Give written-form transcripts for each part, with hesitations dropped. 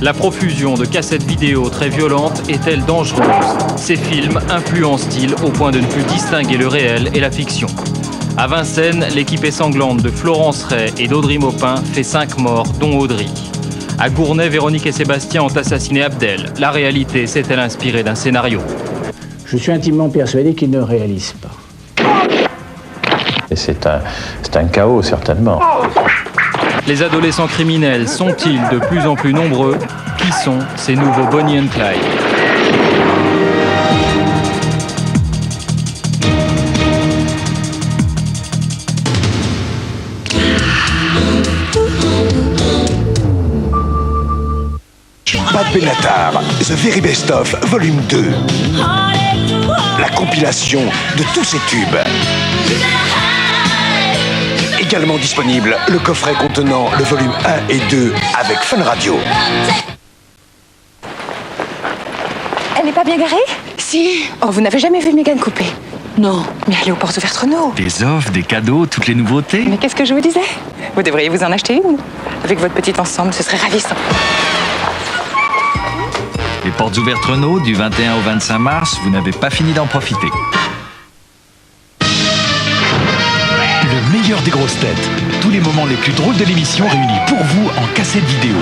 La profusion de cassettes vidéo très violentes est-elle dangereuse? Ces films influencent-ils au point de ne plus distinguer le réel et la fiction? À Vincennes, l'équipe sanglante de Florence Ray et d'Audrey Maupin fait 5 morts, dont Audrey. À Gournay, Véronique et Sébastien ont assassiné Abdel. La réalité s'est-elle inspirée d'un scénario? Je suis intimement persuadé qu'ils ne réalisent pas. Et c'est un chaos, certainement. Les adolescents criminels sont-ils de plus en plus nombreux? Qui sont ces nouveaux Bonnie and Clyde? Pat Benatar, The Very Best Of, volume 2. La compilation de tous ces tubes. Également disponible, le coffret contenant le volume 1 et 2 avec Fun Radio. Elle n'est pas bien garée? Si. Oh, vous n'avez jamais vu Mégane couper? Non. Mais allez aux portes ouvertes Renault. Des offres, des cadeaux, toutes les nouveautés. Mais qu'est-ce que je vous disais? Vous devriez vous en acheter une. Avec votre petit ensemble, ce serait ravissant. Les portes ouvertes Renault, du 21 au 25 mars, vous n'avez pas fini d'en profiter. Le meilleur des grosses têtes. Tous les moments les plus drôles de l'émission réunis pour vous en cassette vidéo.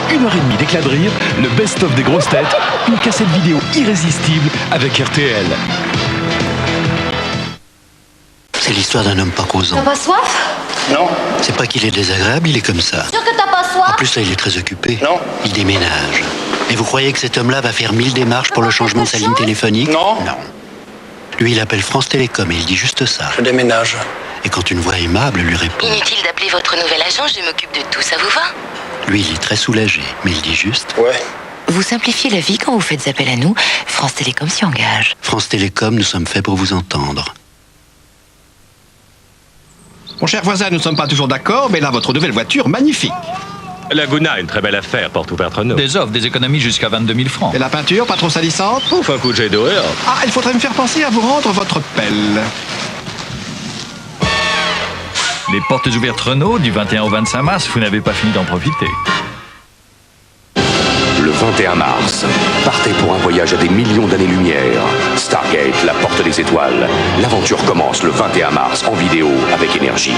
1h30 d'éclat de rire, le best-of des grosses têtes, une cassette vidéo irrésistible avec RTL. C'est l'histoire d'un homme pas causant. T'as pas soif? Non. C'est pas qu'il est désagréable, il est comme ça. Sûr que t'as pas soif? En plus, là, il est très occupé. Non. Il déménage. Et vous croyez que cet homme-là va faire 1000 démarches pour le changement de sa ligne téléphonique? Non. Non. Lui, il appelle France Télécom et il dit juste ça. Je déménage. Et quand une voix aimable lui répond... Inutile d'appeler votre nouvel agent, je m'occupe de tout, ça vous va? Lui, il est très soulagé, mais il dit juste... Ouais. Vous simplifiez la vie quand vous faites appel à nous. France Télécom s'y engage. France Télécom, nous sommes faits pour vous entendre. Mon cher voisin, nous ne sommes pas toujours d'accord, mais là, votre nouvelle voiture, magnifique. Laguna, une très belle affaire, porte ouverte Renault. Des offres, des économies jusqu'à 22 000 francs. Et la peinture, pas trop salissante? Ouf, un coup de jet d'eau. Ah, il faudrait me faire penser à vous rendre votre pelle. Les portes ouvertes Renault, du 21 au 25 mars, vous n'avez pas fini d'en profiter. Le 21 mars, partez pour un voyage à des millions d'années-lumière. Stargate, la porte des étoiles. L'aventure commence le 21 mars en vidéo avec Énergie.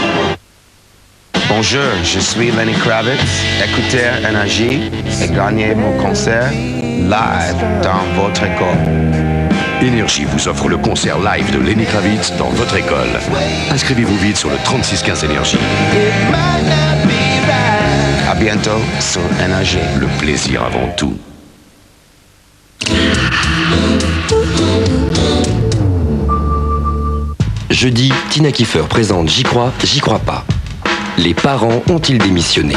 Bonjour, je suis Lenny Kravitz. Écoutez Énergie et gagnez mon concert live dans votre école. Énergie vous offre le concert live de Lenny Kravitz dans votre école. Inscrivez-vous vite sur le 3615 Énergie. À bientôt sur Énergie. Le plaisir avant tout. Jeudi, Tina Kiefer présente J'y crois pas. Les parents ont-ils démissionné?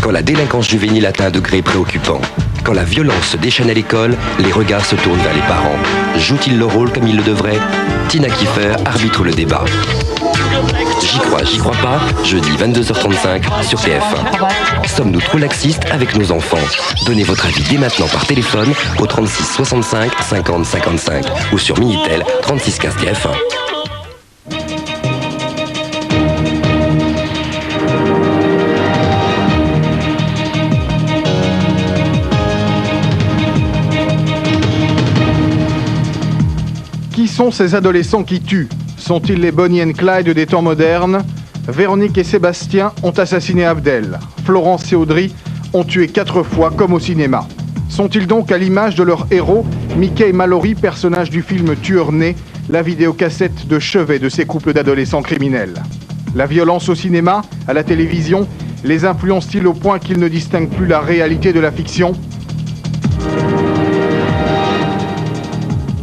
Quand la délinquance juvénile atteint un degré préoccupant, quand la violence se déchaîne à l'école, les regards se tournent vers les parents. Jouent-ils leur rôle comme ils le devraient? Tina Kiefer arbitre le débat. J'y crois pas, jeudi 22h35 sur TF1. Sommes-nous trop laxistes avec nos enfants? Donnez votre avis dès maintenant par téléphone au 36 65 50 55 ou sur Minitel 36 15 TF1. Qui sont ces adolescents qui tuent? Sont-ils les Bonnie and Clyde des temps modernes? Véronique et Sébastien ont assassiné Abdel. Florence et Audrey ont tué 4 fois comme au cinéma. Sont-ils donc à l'image de leur héros, Mickey Mallory, personnage du film Tueur né, la vidéocassette de chevet de ces couples d'adolescents criminels? La violence au cinéma, à la télévision, les influence-t-il au point qu'ils ne distinguent plus la réalité de la fiction?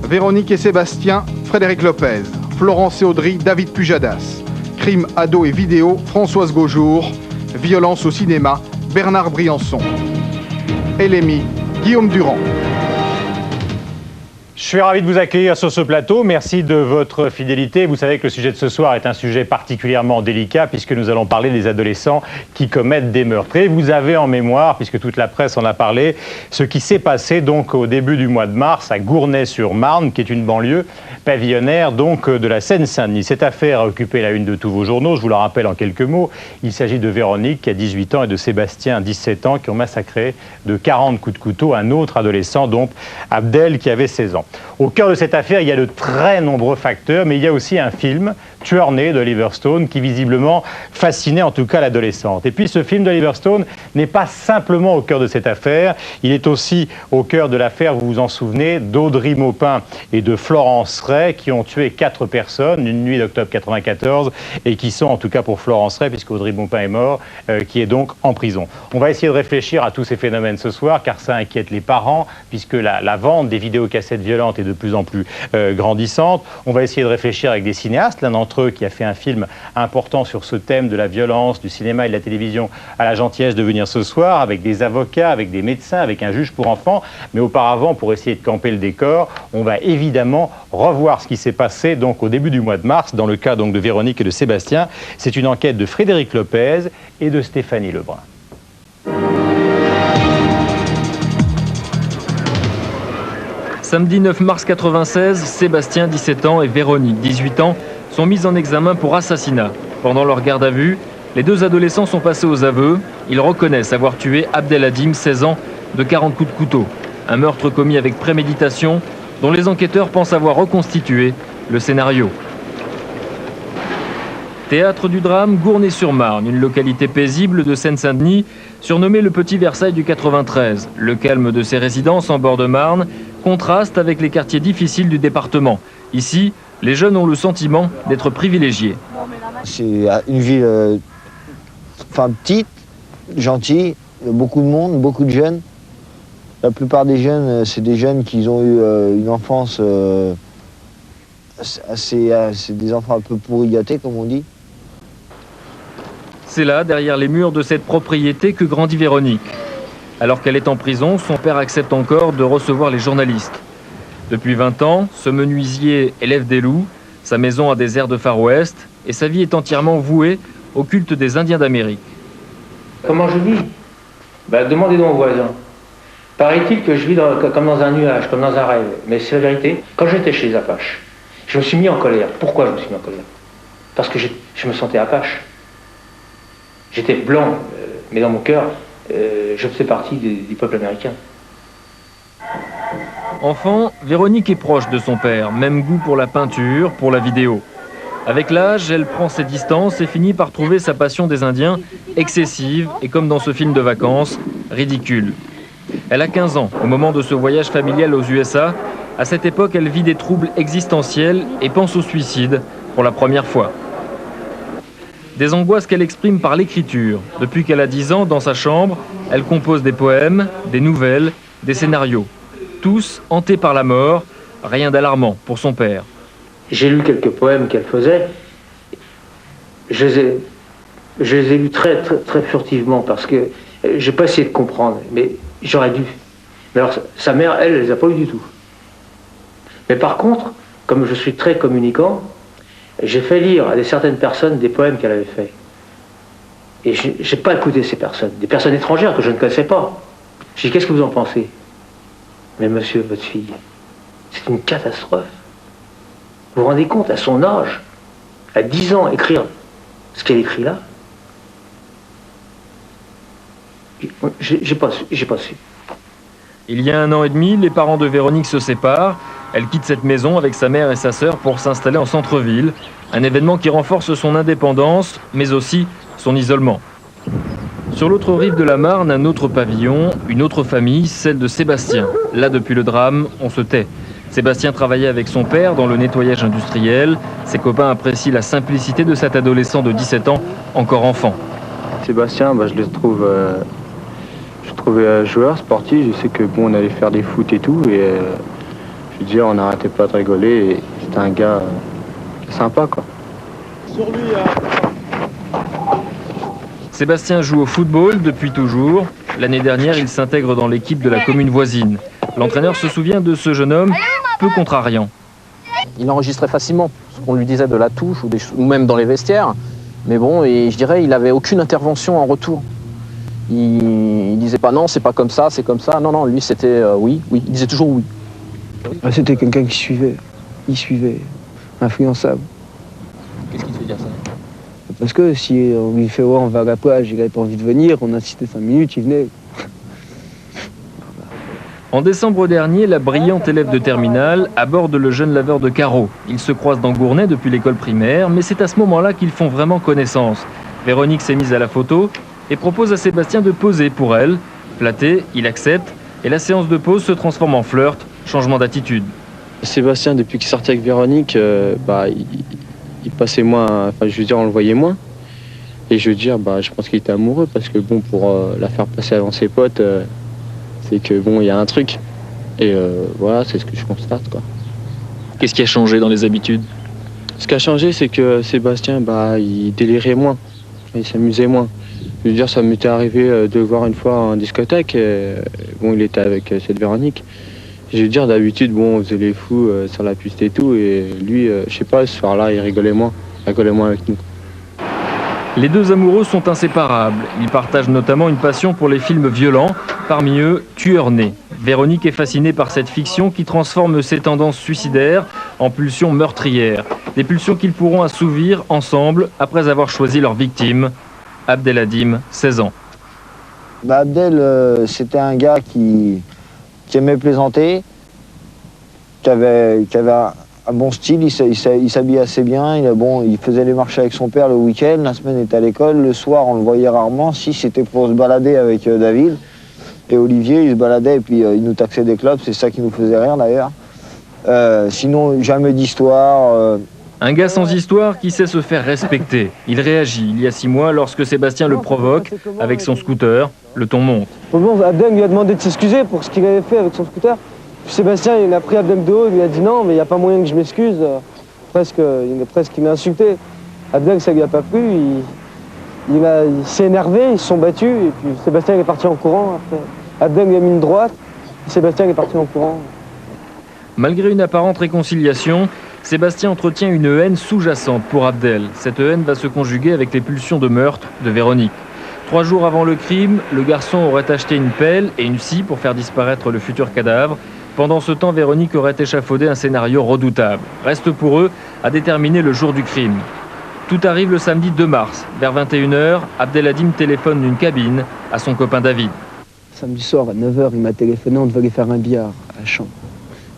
Véronique et Sébastien, Frédéric Lopez. Florence et Audrey, David Pujadas. Crime, ado et vidéo, Françoise Gaujour. Violence au cinéma, Bernard Briançon. LMI, Guillaume Durand. Je suis ravi de vous accueillir sur ce plateau. Merci de votre fidélité. Vous savez que le sujet de ce soir est un sujet particulièrement délicat puisque nous allons parler des adolescents qui commettent des meurtres. Et vous avez en mémoire, puisque toute la presse en a parlé, ce qui s'est passé donc au début du mois de mars à Gournay-sur-Marne, qui est une banlieue pavillonnaire donc de la Seine-Saint-Denis. Cette affaire a occupé la une de tous vos journaux. Je vous la rappelle en quelques mots. Il s'agit de Véronique qui a 18 ans et de Sébastien, 17 ans, qui ont massacré de 40 coups de couteau un autre adolescent, donc Abdel, qui avait 16 ans. Au cœur de cette affaire, il y a de très nombreux facteurs, mais il y a aussi un film, Tueur né d'Oliver Stone, qui visiblement fascinait en tout cas l'adolescente. Et puis ce film d'Oliver Stone n'est pas simplement au cœur de cette affaire, il est aussi au cœur de l'affaire, vous vous en souvenez, d'Audrey Maupin et de Florence Ray, qui ont tué 4 personnes, une nuit d'octobre 94, et qui sont, en tout cas pour Florence Ray, puisque Audrey Maupin est mort, qui est donc en prison. On va essayer de réfléchir à tous ces phénomènes ce soir, car ça inquiète les parents, puisque la vente des vidéocassettes violentes est de plus en plus grandissante. On va essayer de réfléchir avec des cinéastes, l'un d'entre eux qui a fait un film important sur ce thème de la violence, du cinéma et de la télévision, a la gentillesse de venir ce soir, avec des avocats, avec des médecins, avec un juge pour enfants. Mais auparavant, pour essayer de camper le décor, on va évidemment revoir ce qui s'est passé donc au début du mois de mars, dans le cas donc de Véronique et de Sébastien. C'est une enquête de Frédéric Lopez et de Stéphanie Lebrun. Samedi 9 mars 96, Sébastien, 17 ans, et Véronique, 18 ans, sont mis en examen pour assassinat. Pendant leur garde à vue, les deux adolescents sont passés aux aveux. Ils reconnaissent avoir tué Abdeladim, 16 ans, de 40 coups de couteau. Un meurtre commis avec préméditation, dont les enquêteurs pensent avoir reconstitué le scénario. Théâtre du drame, Gournay-sur-Marne, une localité paisible de Seine-Saint-Denis, surnommée le Petit Versailles du 93. Le calme de ses résidences en bord de Marne contraste avec les quartiers difficiles du département. Ici, les jeunes ont le sentiment d'être privilégiés. C'est une ville petite, gentille, beaucoup de monde, beaucoup de jeunes. La plupart des jeunes, c'est des jeunes qui ont eu une enfance c'est des enfants un peu pourri gâtés, comme on dit. C'est là, derrière les murs de cette propriété, que grandit Véronique. Alors qu'elle est en prison, son père accepte encore de recevoir les journalistes. Depuis 20 ans, ce menuisier élève des loups, sa maison a des airs de Far West, et sa vie est entièrement vouée au culte des Indiens d'Amérique. Comment je vis? Demandez donc aux voisins. Paraît-il que je vis comme dans un nuage, comme dans un rêve. Mais c'est la vérité. Quand j'étais chez les Apaches, je me suis mis en colère. Pourquoi je me suis mis en colère? Parce que je me sentais Apache. J'étais blanc, mais dans mon cœur, je faisais partie du peuple américain. Enfant, Véronique est proche de son père, même goût pour la peinture, pour la vidéo. Avec l'âge, elle prend ses distances et finit par trouver sa passion des Indiens excessive et, comme dans ce film de vacances, ridicule. Elle a 15 ans, au moment de ce voyage familial aux USA. À cette époque, elle vit des troubles existentiels et pense au suicide pour la première fois. Des angoisses qu'elle exprime par l'écriture. Depuis qu'elle a 10 ans, dans sa chambre, elle compose des poèmes, des nouvelles, des scénarios. Tous hantés par la mort, rien d'alarmant pour son père. J'ai lu quelques poèmes qu'elle faisait. Je les ai lus très furtivement parce que j'ai pas essayé de comprendre, mais j'aurais dû. Mais alors, sa mère, elle les a pas eu du tout. Mais par contre, comme je suis très communicant, j'ai fait lire à certaines personnes des poèmes qu'elle avait faits. Et j'ai pas écouté ces personnes, des personnes étrangères que je ne connaissais pas. J'ai dit, qu'est-ce que vous en pensez? Mais monsieur, votre fille, c'est une catastrophe. Vous vous rendez compte, à son âge, à 10 ans, écrire ce qu'elle écrit là? J'ai pas su. Il y a 1 an et demi, les parents de Véronique se séparent. Elle quitte cette maison avec sa mère et sa sœur pour s'installer en centre-ville. Un événement qui renforce son indépendance, mais aussi son isolement. Sur l'autre rive de la Marne, un autre pavillon, une autre famille, celle de Sébastien. Là, depuis le drame, on se tait. Sébastien travaillait avec son père dans le nettoyage industriel. Ses copains apprécient la simplicité de cet adolescent de 17 ans, encore enfant. Sébastien, je le trouve... Je trouvais joueur, sportif. Je sais que on allait faire des foot et tout. Et je veux dire, on n'arrêtait pas de rigoler. Et c'était un gars sympa, quoi. Sur lui, Sébastien joue au football depuis toujours. L'année dernière, il s'intègre dans l'équipe de la commune voisine. L'entraîneur se souvient de ce jeune homme peu contrariant. Il enregistrait facilement ce qu'on lui disait de la touche ou même dans les vestiaires. Mais bon, et je dirais, il n'avait aucune intervention en retour. Il disait pas non, c'est pas comme ça, c'est comme ça. Non, non, lui c'était oui, oui. Il disait toujours oui. C'était quelqu'un qui suivait. Il suivait. Influençable. Qu'est-ce qui te fait dire ça? Parce que si on lui fait ouais, on va à la plage, il n'avait pas envie de venir, on insistait 5 minutes, il venait. En décembre dernier, la brillante élève de terminale aborde le jeune laveur de carreaux. Ils se croisent dans Gournay depuis l'école primaire, mais c'est à ce moment-là qu'ils font vraiment connaissance. Véronique s'est mise à la photo et propose à Sébastien de poser pour elle. Flatté, il accepte et la séance de pose se transforme en flirt, changement d'attitude. Sébastien, depuis qu'il sortait avec Véronique, il passait moins, enfin je veux dire, on le voyait moins. Et je veux dire, je pense qu'il était amoureux parce que bon, pour la faire passer avant ses potes, c'est que bon, il y a un truc. Et voilà, c'est ce que je constate, quoi. Qu'est-ce qui a changé dans les habitudes? Ce qui a changé, c'est que Sébastien, il délirait moins, il s'amusait moins. Je veux dire, ça m'était arrivé de le voir une fois en discothèque. Bon, il était avec cette Véronique. Je veux dire, d'habitude, bon, on faisait les fous sur la piste et tout. Et lui, je sais pas, ce soir-là, il rigolait moins avec nous. Les deux amoureux sont inséparables. Ils partagent notamment une passion pour les films violents, parmi eux Tueur né. Véronique est fascinée par cette fiction qui transforme ses tendances suicidaires en pulsions meurtrières. Des pulsions qu'ils pourront assouvir ensemble après avoir choisi leur victime, Abdeladim, 16 ans. Abdel, c'était un gars qui aimait plaisanter, qui avait un bon style, il s'habillait assez bien, il faisait les marchés avec son père le week-end, la semaine il était à l'école, le soir on le voyait rarement, si c'était pour se balader avec David et Olivier, il se baladait et puis il nous taxait des clubs, c'est ça qui nous faisait rire d'ailleurs. Sinon jamais d'histoire. Un gars sans histoire qui sait se faire respecter. Il réagit il y a 6 mois lorsque Sébastien le provoque avec son scooter, le ton monte. Bon, Abdel lui a demandé de s'excuser pour ce qu'il avait fait avec son scooter. Sébastien, il a pris Abdel de haut, il lui a dit non, mais il n'y a pas moyen que je m'excuse. Il m'a insulté. Abdel, ça lui a pas plu, il s'est énervé, ils se sont battus, et puis Sébastien il est parti en courant. Après. Abdel lui a mis une droite, et Sébastien il est parti en courant. Malgré une apparente réconciliation, Sébastien entretient une haine sous-jacente pour Abdel. Cette haine va se conjuguer avec les pulsions de meurtre de Véronique. 3 jours avant le crime, le garçon aurait acheté une pelle et une scie pour faire disparaître le futur cadavre. Pendant ce temps, Véronique aurait échafaudé un scénario redoutable. Reste pour eux à déterminer le jour du crime. Tout arrive le samedi 2 mars. Vers 21h, Abdeladim téléphone d'une cabine à son copain David. Samedi soir, à 9h, il m'a téléphoné, on devait aller faire un billard à Champs.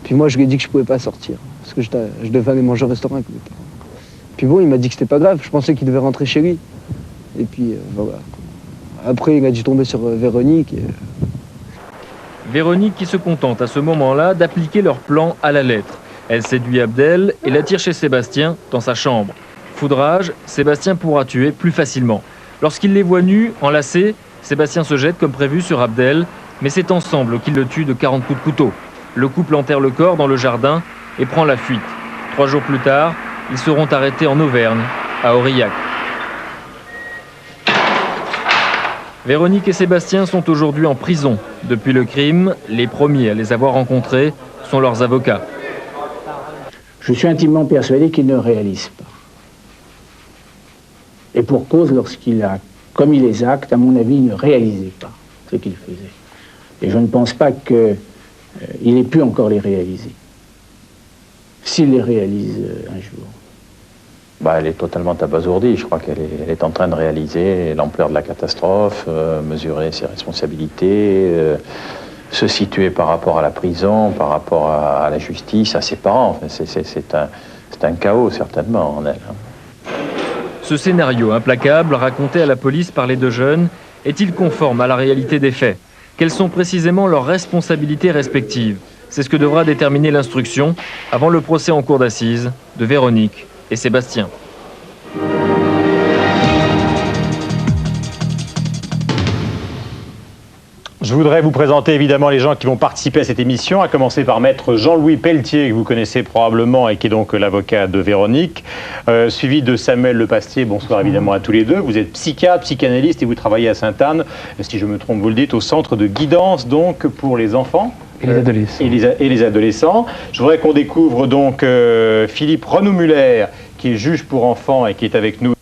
Puis moi, je lui ai dit que je pouvais pas sortir, parce que je devais aller manger au restaurant avec mes parents. Puis bon, il m'a dit que c'était pas grave, je pensais qu'il devait rentrer chez lui. Et puis, voilà. Après, il a dû tomber sur Véronique. Véronique qui se contente à ce moment-là d'appliquer leur plan à la lettre. Elle séduit Abdel et l'attire chez Sébastien dans sa chambre. Foudrage, Sébastien pourra tuer plus facilement. Lorsqu'il les voit nus, enlacés, Sébastien se jette comme prévu sur Abdel, mais c'est ensemble qu'il le tue de 40 coups de couteau. Le couple enterre le corps dans le jardin et prend la fuite. 3 jours plus tard, ils seront arrêtés en Auvergne, à Aurillac. Véronique et Sébastien sont aujourd'hui en prison. Depuis le crime, les premiers à les avoir rencontrés sont leurs avocats. Je suis intimement persuadé qu'il ne réalise pas. Et pour cause, lorsqu'il a commis les actes, à mon avis, il ne réalisait pas ce qu'il faisait. Et je ne pense pas qu'il ait pu encore les réaliser. S'il les réalise un jour. Elle est totalement abasourdie. Je crois qu'elle est en train de réaliser l'ampleur de la catastrophe, mesurer ses responsabilités, se situer par rapport à la prison, par rapport à la justice, à ses parents. Enfin, c'est un chaos, certainement, en elle. Ce scénario implacable, raconté à la police par les deux jeunes, est-il conforme à la réalité des faits? Quelles sont précisément leurs responsabilités respectives? C'est ce que devra déterminer l'instruction avant le procès en cour d'assises de Véronique et Sébastien. Je voudrais vous présenter évidemment les gens qui vont participer à cette émission, à commencer par maître Jean-Louis Pelletier, que vous connaissez probablement et qui est donc l'avocat de Véronique, suivi de Samuel Lepastier. Bonsoir évidemment à tous les deux. Vous êtes psychiatre, psychanalyste et vous travaillez à Sainte-Anne, si je me trompe vous le dites, au centre de guidance donc pour les enfants Et les adolescents. Et les adolescents. Je voudrais qu'on découvre donc Philippe Renaud-Muller, qui est juge pour enfants et qui est avec nous.